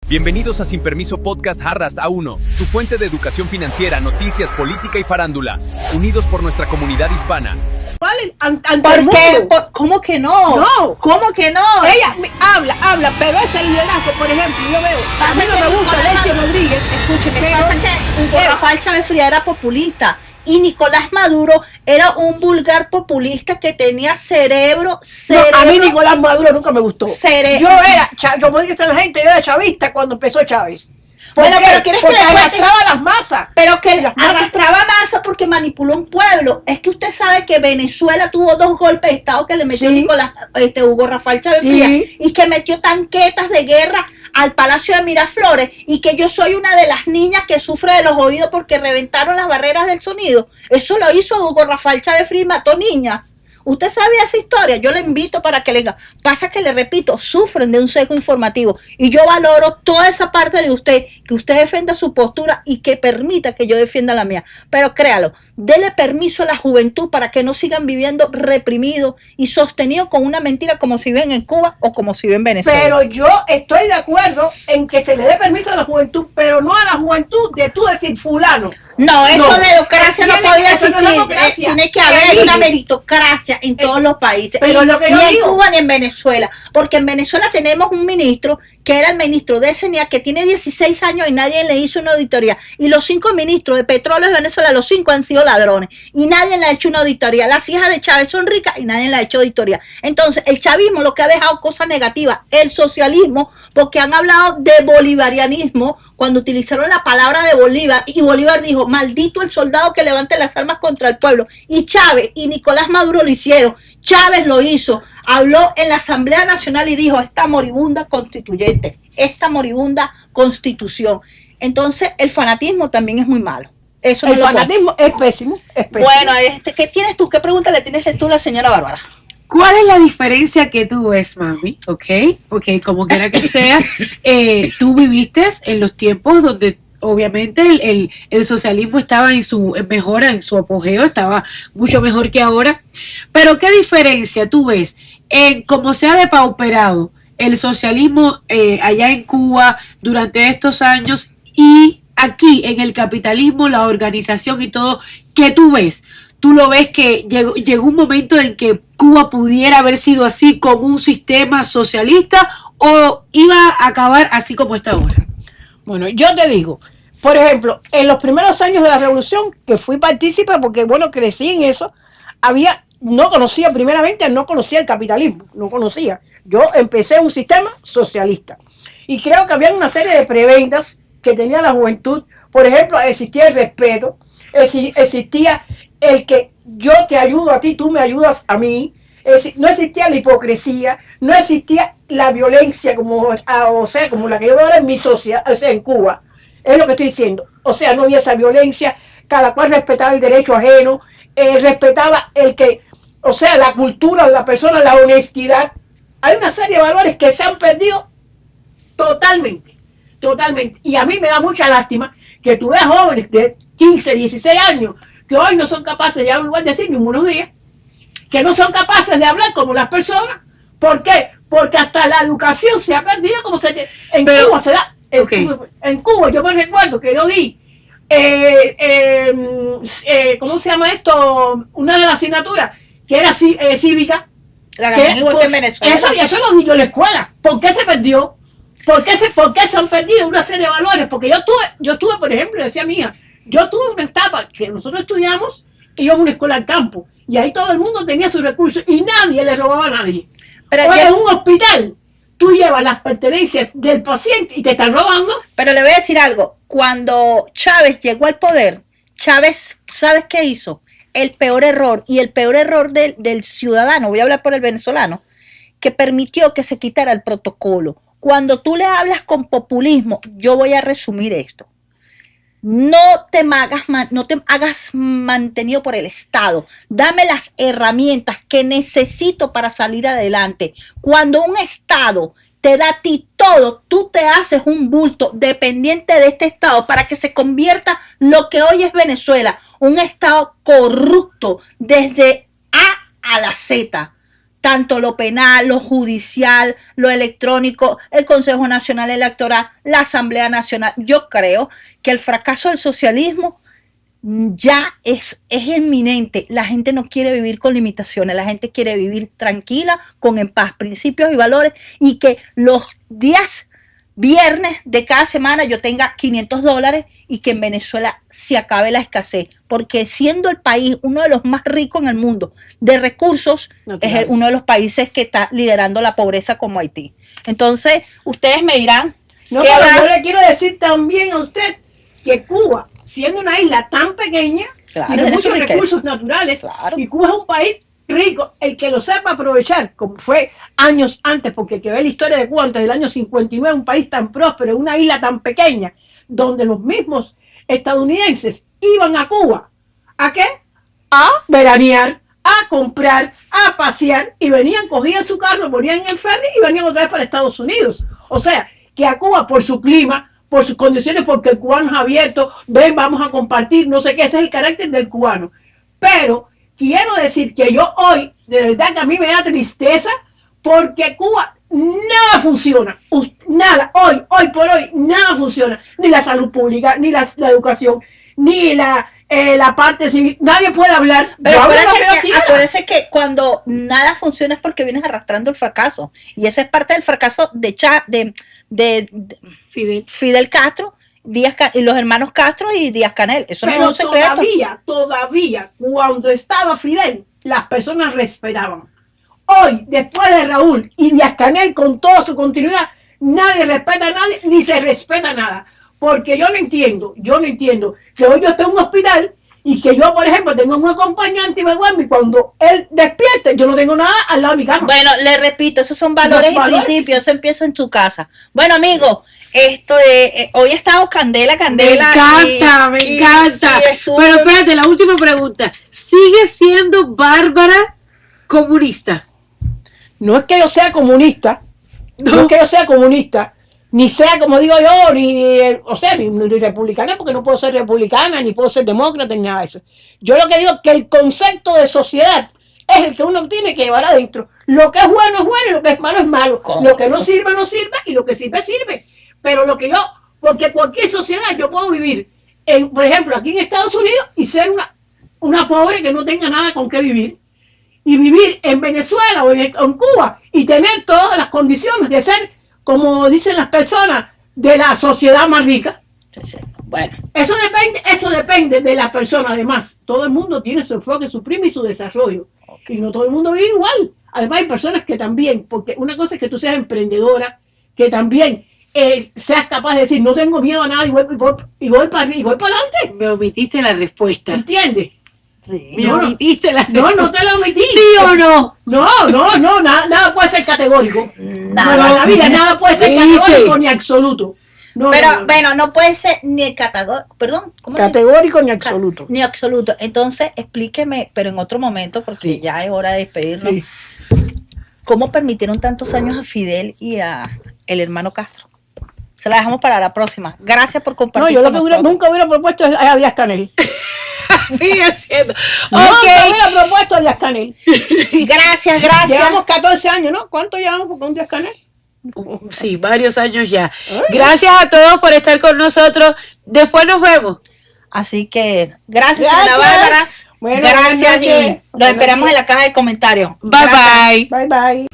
Bienvenidos a Sin Permiso Podcast Jarras A1, tu fuente de educación financiera, noticias, política y farándula, unidos por nuestra comunidad hispana. ¿Vale? ¿Por qué? ¿Cómo que no? No. ¿Cómo que no? Ella habla, pero ese liderazgo, por ejemplo, yo veo, a mí no me gusta Delcy Rodríguez. Escúcheme, pasa que Hugo Rafael Chávez Frías era populista y Nicolás Maduro era un vulgar populista que tenía cerebro. No, a mí Nicolás Maduro nunca me gustó. Yo podía estar la gente, yo era chavista cuando empezó Chávez. Bueno, pero quieres porque que le arrastraba las masas. Pero que arrastraba masas porque manipuló un pueblo. Es que usted sabe que Venezuela tuvo 2 golpes de estado que le metió Nicolás, Hugo Rafael Chávez Frías, y que metió tanquetas de guerra al Palacio de Miraflores, y que yo soy una de las niñas que sufre de los oídos porque reventaron las barreras del sonido. Eso lo hizo Hugo Rafael Chávez Frías y mató niñas. Usted sabía esa historia, yo le invito para que le diga. Pasa que le repito, sufren de un sesgo informativo y yo valoro toda esa parte de usted, que usted defienda su postura y que permita que yo defienda la mía. Pero créalo, dele permiso a la juventud para que no sigan viviendo reprimidos y sostenidos con una mentira como si ven en Cuba o como si ven en Venezuela. Pero yo estoy de acuerdo en que se le dé permiso a la juventud, pero no a la juventud de tú decir fulano. No, eso de democracia no podía existir. Tiene que haber una meritocracia en todos los países. Pero ni en Cuba ni en Venezuela. Porque en Venezuela tenemos un ministro que era el ministro de CENIA, que tiene 16 años y nadie le hizo una auditoría. Y los 5 ministros de petróleo de Venezuela, los 5 han sido ladrones. Y nadie le ha hecho una auditoría. Las hijas de Chávez son ricas y nadie le ha hecho auditoría. Entonces, el chavismo lo que ha dejado cosas negativas. El socialismo, porque han hablado de bolivarianismo cuando utilizaron la palabra de Bolívar. Y Bolívar dijo, maldito el soldado que levante las armas contra el pueblo. Y Chávez y Nicolás Maduro lo hicieron. Chávez lo hizo, habló en la Asamblea Nacional y dijo, esta moribunda constituyente, esta moribunda constitución. Entonces, el fanatismo también es muy malo. Eso el fanatismo es pésimo, Bueno, ¿qué tienes tú? ¿Qué pregunta le tienes tú a la señora Bárbara? ¿Cuál es la diferencia que tú ves, mami? Ok, como quiera que sea, tú viviste en los tiempos donde obviamente el socialismo estaba en su mejora, en su apogeo, estaba mucho mejor que ahora. Pero ¿qué diferencia tú ves en cómo se ha depauperado el socialismo allá en Cuba durante estos años y aquí en el capitalismo, la organización y todo? ¿Qué tú ves? ¿Tú lo ves que llegó un momento en que Cuba pudiera haber sido así como un sistema socialista o iba a acabar así como está ahora? Bueno, yo te digo, por ejemplo, en los primeros años de la revolución, que fui partícipe porque, bueno, crecí en eso, no conocía el capitalismo, no conocía. Yo empecé un sistema socialista y creo que había una serie de prebendas que tenía la juventud. Por ejemplo, existía el respeto, existía el que yo te ayudo a ti, tú me ayudas a mí, no existía la hipocresía, no existía la violencia como la que yo veo ahora en mi sociedad, o sea, en Cuba. Es lo que estoy diciendo. O sea, no había esa violencia, cada cual respetaba el derecho ajeno, respetaba la cultura de la persona, la honestidad. Hay una serie de valores que se han perdido totalmente. Y a mí me da mucha lástima que tú veas jóvenes de 15, 16 años que hoy no son capaces de hablar, decir ni buenos días, que no son capaces de hablar como las personas. ¿Por qué? Porque hasta la educación se ha perdido Cuba se da. En Cuba yo me recuerdo que yo di ¿cómo se llama esto? Una de las asignaturas que era cívica, igual que en Venezuela. Eso lo di yo en la escuela. ¿Por qué se perdió? ¿Por qué se han perdido una serie de valores? Porque yo tuve, por ejemplo, decía mi hija, yo tuve una etapa que nosotros estudiamos, íbamos a una escuela al campo y ahí todo el mundo tenía sus recursos y nadie le robaba a nadie. Pero en un hospital tú llevas las pertenencias del paciente y te están robando. Pero le voy a decir algo. Cuando Chávez llegó al poder, Chávez, ¿sabes qué hizo? El peor error del ciudadano, voy a hablar por el venezolano, que permitió que se quitara el protocolo. Cuando tú le hablas con populismo, yo voy a resumir esto. No te hagas mantenido por el Estado. Dame las herramientas que necesito para salir adelante. Cuando un Estado te da a ti todo, tú te haces un bulto dependiente de este Estado para que se convierta lo que hoy es Venezuela, un Estado corrupto desde A a la Z. tanto lo penal, lo judicial, lo electrónico, el Consejo Nacional Electoral, la Asamblea Nacional. Yo creo que el fracaso del socialismo ya es inminente. La gente no quiere vivir con limitaciones, la gente quiere vivir tranquila, en paz, principios y valores, y que los días viernes de cada semana yo tenga $500 y que en Venezuela se acabe la escasez, porque siendo el país uno de los más ricos en el mundo de recursos, es uno de los países que está liderando la pobreza como Haití. Entonces, ustedes me dirán, no, pero yo le quiero decir también a usted que Cuba, siendo una isla tan pequeña, tiene muchos recursos naturales, y Cuba es un país rico, el que lo sepa aprovechar, como fue años antes, porque el que ve la historia de Cuba antes del año 59, un país tan próspero, una isla tan pequeña, donde los mismos estadounidenses iban a Cuba, ¿a qué? A veranear, a comprar, a pasear, y venían, cogían su carro, ponían en el ferry y venían otra vez para Estados Unidos. O sea, que a Cuba, por su clima, por sus condiciones, porque el cubano es abierto, ven, vamos a compartir, no sé qué, ese es el carácter del cubano. Pero quiero decir que yo hoy, de verdad que a mí me da tristeza, porque Cuba nada funciona, nada, hoy por hoy, nada funciona, ni la salud pública, ni la educación, ni la parte civil, nadie puede hablar. Pero acuérdense que cuando nada funciona es porque vienes arrastrando el fracaso, y esa es parte del fracaso de Fidel Castro, y los hermanos Castro y Díaz Canel. Eso no es un secreto. Todavía, cuando estaba Fidel, las personas respetaban. Hoy, después de Raúl y Díaz Canel, con toda su continuidad, nadie respeta a nadie, ni se respeta nada. Porque yo no entiendo que hoy yo esté en un hospital y que yo, por ejemplo, tengo un acompañante y me duermo, y cuando él despierte, yo no tengo nada al lado de mi cama. Bueno, le repito, esos son valores y principios, eso empieza en tu casa. Bueno, amigos, hoy estamos candela. Me encanta. Pero espérate, la última pregunta. ¿Sigue siendo Bárbara comunista? No es que yo sea comunista, ni sea, como digo yo, ni republicana, porque no puedo ser republicana, ni puedo ser demócrata, ni nada de eso. Yo lo que digo es que el concepto de sociedad es el que uno tiene que llevar adentro. Lo que es bueno, y lo que es malo. Lo que no sirve, y lo que sirve. Pero porque cualquier sociedad yo puedo vivir, por ejemplo, aquí en Estados Unidos, y ser una pobre que no tenga nada con qué vivir. Y vivir en Venezuela o en Cuba y tener todas las condiciones de ser, como dicen las personas, de la sociedad más rica. Bueno, eso depende de la persona. Además, todo el mundo tiene su enfoque, su prima y su desarrollo. Y no todo el mundo vive igual. Además, hay personas que también, porque una cosa es que tú seas emprendedora, que también seas capaz de decir, no tengo miedo a nada y voy para adelante. Me omitiste la respuesta. ¿Entiendes? Sí. Me omitiste la respuesta. No te la omití. ¿Sí o no? No, nada puede ser categórico. Nada. En la vida nada puede ser categórico ni absoluto. Bueno, no puede ser ni categórico ni absoluto. Ni absoluto. Entonces, explíqueme, pero en otro momento, porque ya es hora de despedirnos. Sí. ¿Cómo permitieron tantos años a Fidel y a el hermano Castro? Se la dejamos para la próxima. Gracias por compartir. No, yo nunca hubiera propuesto a Díaz Canel. Sigue siendo. Nunca hubiera propuesto a Díaz Canel. Gracias. Llevamos 14 años, ¿no? ¿Cuánto llevamos con Díaz Canel? Sí, varios años ya. Gracias a todos por estar con nosotros. Después nos vemos. Así que gracias. Ana Bárbara. Bueno, gracias y los esperamos en la caja de comentarios. Bye. Bye.